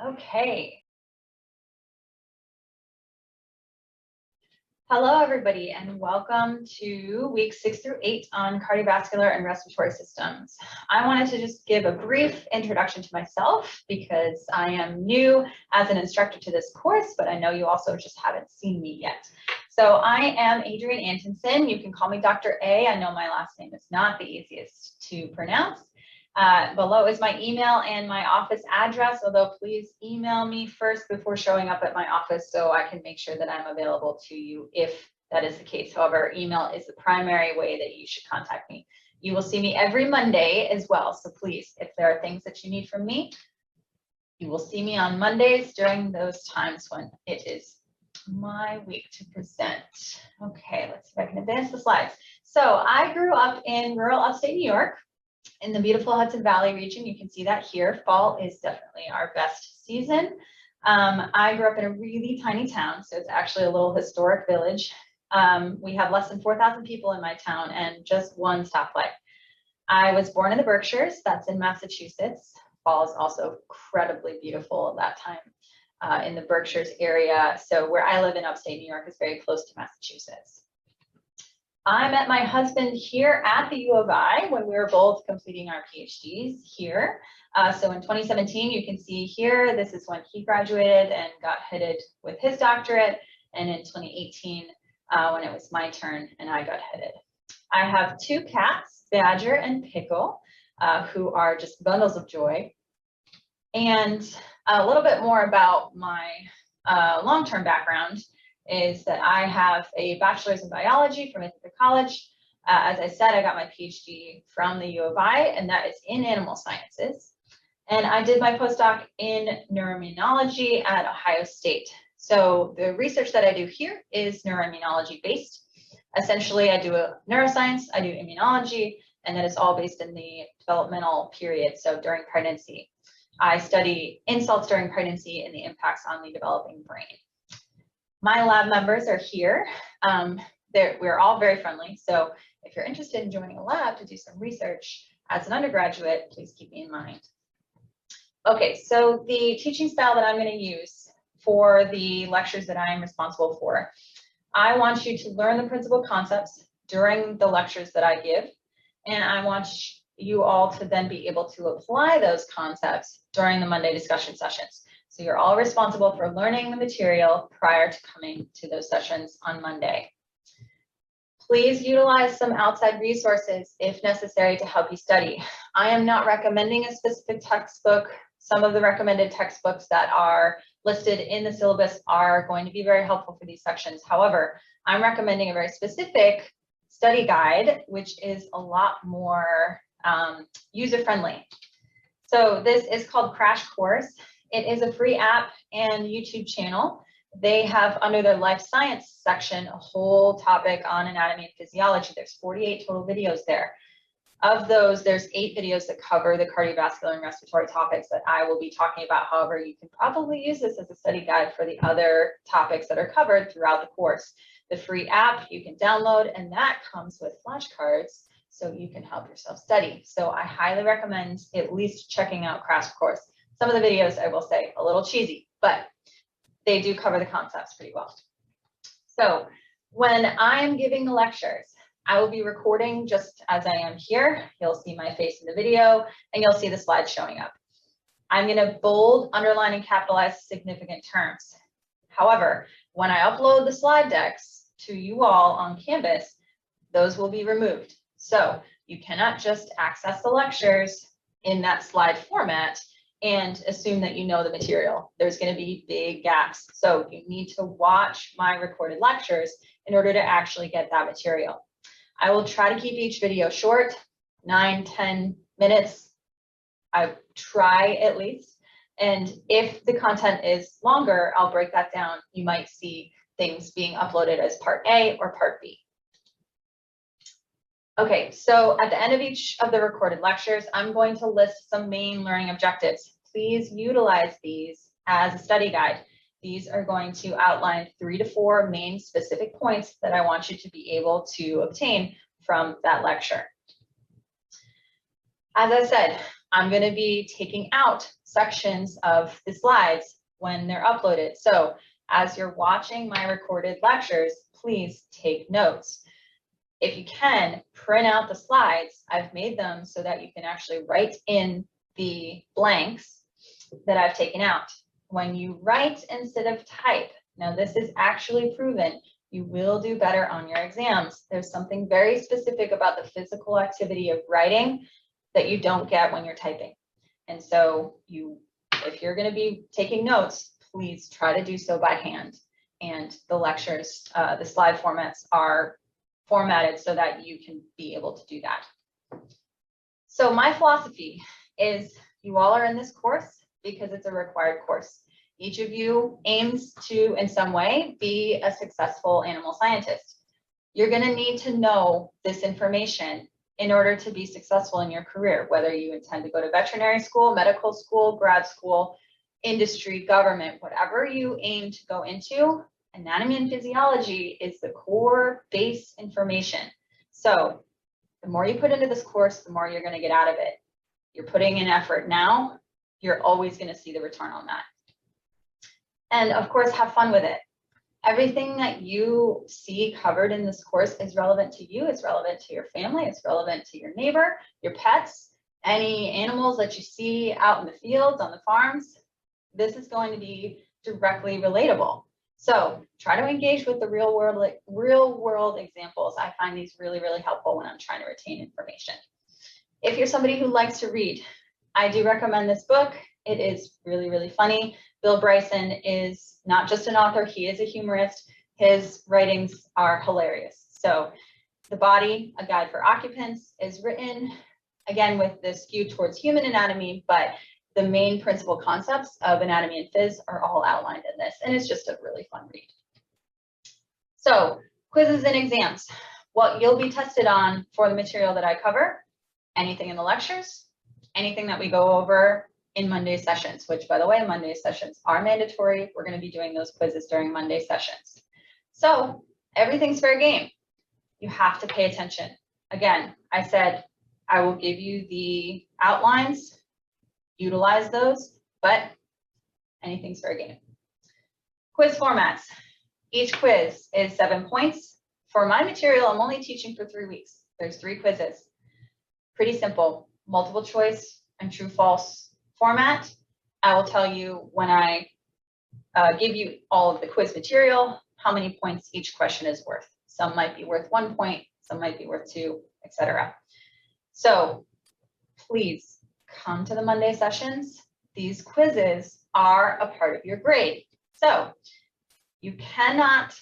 Okay. Hello, everybody, and welcome to week 6 through 8 on cardiovascular and respiratory systems. I wanted to just give a brief introduction to myself because I am new as an instructor to this course, but I know you also just haven't seen me yet. So I am Adrienne Antonsen. You can call me Dr. A. I know my last name is not the easiest to pronounce. Below is my email and my office address, although please email me first before showing up at my office so I can make sure that I'm available to you if that is the case. However, email is the primary way that you should contact me. You will see me every Monday as well, so please, if there are things that you need from me, you will see me on Mondays during those times when it is my week to present. Okay, let's see if I can advance the slides. So I grew up in rural upstate New York, in the beautiful Hudson Valley region. You can see that here. Fall is definitely our best season. I grew up in a really tiny town, so it's actually a little historic village. We have less than 4,000 people in my town and just one stoplight. I was born in the Berkshires, that's in Massachusetts. Fall is also incredibly beautiful at that time in the Berkshires area. So where I live in upstate New York is very close to Massachusetts. I met my husband here at the U of I when we were both completing our PhDs here. So in 2017, you can see here, this is when he graduated and got headed with his doctorate. And in 2018, when it was my turn and I got headed. I have two cats, Badger and Pickle, who are just bundles of joy. And a little bit more about my long-term background is that I have a bachelor's in biology from Ithaca College. As I said, I got my PhD from the U of I, and that is in animal sciences. And I did my postdoc in neuroimmunology at Ohio State. So the research that I do here is neuroimmunology based. Essentially, I do a neuroscience, I do immunology, and then it's all based in the developmental period, so during pregnancy. I study insults during pregnancy and the impacts on the developing brain. My lab members are here. We're all very friendly. So if you're interested in joining a lab to do some research as an undergraduate, please keep me in mind. Okay, so the teaching style that I'm going to use for the lectures that I am responsible for, I want you to learn the principal concepts during the lectures that I give, and I want you all to then be able to apply those concepts during the Monday discussion sessions. So you're all responsible for learning the material prior to coming to those sessions on Monday. Please utilize some outside resources if necessary to help you study. I am not recommending a specific textbook. Some of the recommended textbooks that are listed in the syllabus are going to be very helpful for these sections. However, I'm recommending a very specific study guide, which is a lot more user-friendly. So this is called Crash Course. It is a free app and YouTube channel. They have under their life science section a whole topic on anatomy and physiology. There's 48 total videos there. Of those, there's 8 videos that cover the cardiovascular and respiratory topics that I will be talking about. However, you can probably use this as a study guide for the other topics that are covered throughout the course. The free app you can download, and that comes with flashcards so you can help yourself study. So I highly recommend at least checking out Crash Course. Some of the videos, I will say, a little cheesy, but they do cover the concepts pretty well. So when I'm giving the lectures, I will be recording just as I am here. You'll see my face in the video, and you'll see the slides showing up. I'm going to bold, underline, and capitalize significant terms. However, when I upload the slide decks to you all on Canvas, those will be removed. So you cannot just access the lectures in that slide format and assume that you know the material. There's going to be big gaps. So you need to watch my recorded lectures in order to actually get that material. I will try to keep each video short, 9-10 minutes. I try at least. And if the content is longer, I'll break that down. You might see things being uploaded as part A or part B. Okay, so at the end of each of the recorded lectures, I'm going to list some main learning objectives. Please utilize these as a study guide. These are going to outline 3 to 4 main specific points that I want you to be able to obtain from that lecture. As I said, I'm going to be taking out sections of the slides when they're uploaded. So as you're watching my recorded lectures, please take notes. If you can, print out the slides. I've made them so that you can actually write in the blanks that I've taken out. When you write instead of type, now this is actually proven, you will do better on your exams. There's something very specific about the physical activity of writing that you don't get when you're typing. And so if you're going to be taking notes, please try to do so by hand. And the lectures, the slide formats are formatted so that you can be able to do that. So my philosophy is you all are in this course because it's a required course. Each of you aims to, in some way, be a successful animal scientist. You're going to need to know this information in order to be successful in your career, whether you intend to go to veterinary school, medical school, grad school, industry, government, whatever you aim to go into. Anatomy and physiology is the core base information. So the more you put into this course, the more you're going to get out of it. You're putting in effort now, you're always going to see the return on that. And of course, have fun with it. Everything that you see covered in this course is relevant to you, it's relevant to your family, it's relevant to your neighbor, your pets, any animals that you see out in the fields, on the farms. This is going to be directly relatable. So try to engage with the real world examples. I find these really, really helpful when I'm trying to retain information. If you're somebody who likes to read, I do recommend this book. It is really, really funny. Bill Bryson is not just an author, he is a humorist. His writings are hilarious. So The Body, A Guide for Occupants is written, again, with the skew towards human anatomy, but the main principal concepts of anatomy and phys are all outlined in this, and it's just a really fun read. So quizzes and exams, what you'll be tested on for the material that I cover, anything in the lectures, anything that we go over in Monday sessions, which, by the way, Monday sessions are mandatory. We're going to be doing those quizzes during Monday sessions. So everything's fair game. You have to pay attention. Again, I said I will give you the outlines, utilize those, but anything's fair game. Quiz formats. Each quiz is 7 points. For my material, I'm only teaching for 3 weeks. There's 3 quizzes. Pretty simple, multiple choice and true false format. I will tell you when I give you all of the quiz material, how many points each question is worth. Some might be worth 1 point, some might be worth 2, etc. So please come to the Monday sessions. These quizzes are a part of your grade. So you cannot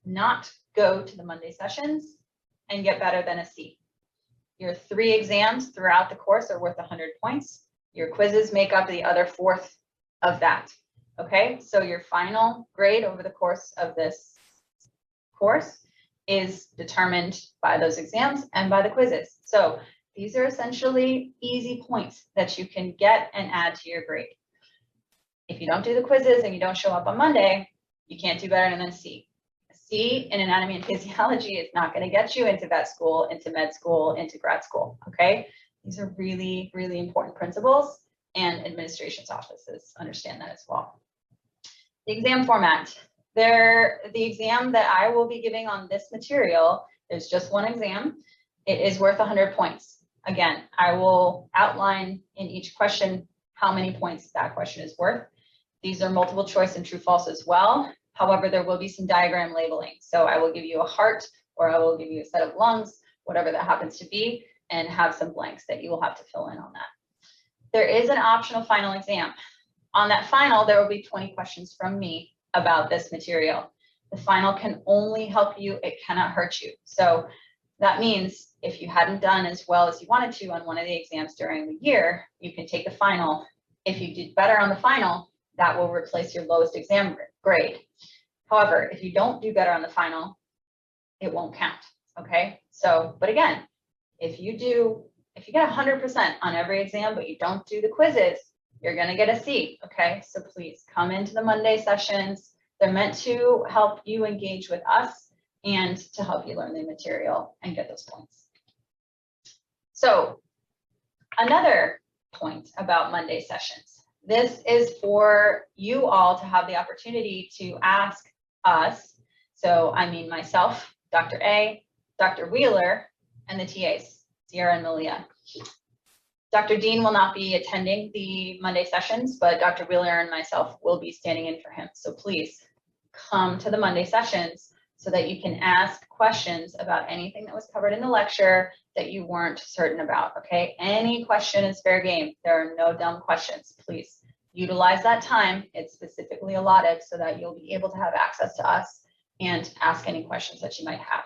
not go to the Monday sessions and get better than a C. Your 3 exams throughout the course are worth 100 points. Your quizzes make up the other 1/4 of that. Okay, so your final grade over the course of this course is determined by those exams and by the quizzes. So these are essentially easy points that you can get and add to your grade. If you don't do the quizzes and you don't show up on Monday, you can't do better than a C. A C in anatomy and physiology is not going to get you into vet school, into med school, into grad school. Okay, these are really, really important principles, and administration's offices understand that as well. The exam format. The exam that I will be giving on this material is just one exam. It is worth 100 points. Again, I will outline in each question how many points that question is worth. These are multiple choice and true false as well. However, there will be some diagram labeling. So I will give you a heart, or I will give you a set of lungs, whatever that happens to be, and have some blanks that you will have to fill in on that. There is an optional final exam. On that final, there will be 20 questions from me about this material. The final can only help you, it cannot hurt you. So that means if you hadn't done as well as you wanted to on one of the exams during the year, you can take the final. If you did better on the final, that will replace your lowest exam grade. However, if you don't do better on the final, it won't count, okay? So, but again, if you get 100% on every exam, but you don't do the quizzes, you're gonna get a C, okay? So please come into the Monday sessions. They're meant to help you engage with us and to help you learn the material and get those points. So another point about Monday sessions. This is for you all to have the opportunity to ask us. So I mean myself, Dr. A, Dr. Wheeler, and the TAs, Sierra and Malia. Dr. Dean will not be attending the Monday sessions, but Dr. Wheeler and myself will be standing in for him. So please come to the Monday sessions so that you can ask questions about anything that was covered in the lecture that you weren't certain about, okay? Any question is fair game. There are no dumb questions. Please utilize that time. It's specifically allotted so that you'll be able to have access to us and ask any questions that you might have.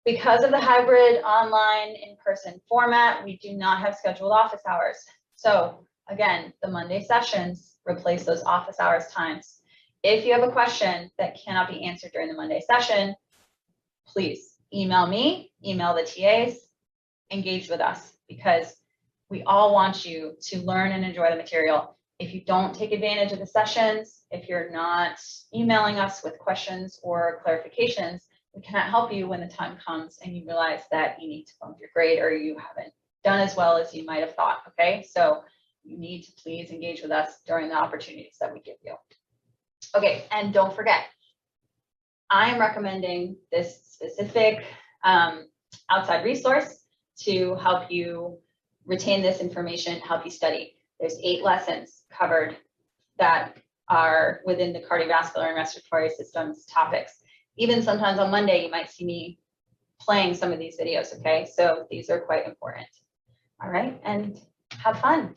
Because of the hybrid online in-person format, we do not have scheduled office hours. So again, the Monday sessions replace those office hours times. If you have a question that cannot be answered during the Monday session, please email me, email the TAs, engage with us, because we all want you to learn and enjoy the material. If you don't take advantage of the sessions, if you're not emailing us with questions or clarifications, we cannot help you when the time comes and you realize that you need to bump your grade or you haven't done as well as you might have thought, okay? So you need to please engage with us during the opportunities that we give you. Okay, and don't forget, I am recommending this specific outside resource to help you retain this information, help you study. There's 8 lessons covered that are within the cardiovascular and respiratory systems topics. Even sometimes on Monday, you might see me playing some of these videos, okay? So these are quite important. All right, and have fun.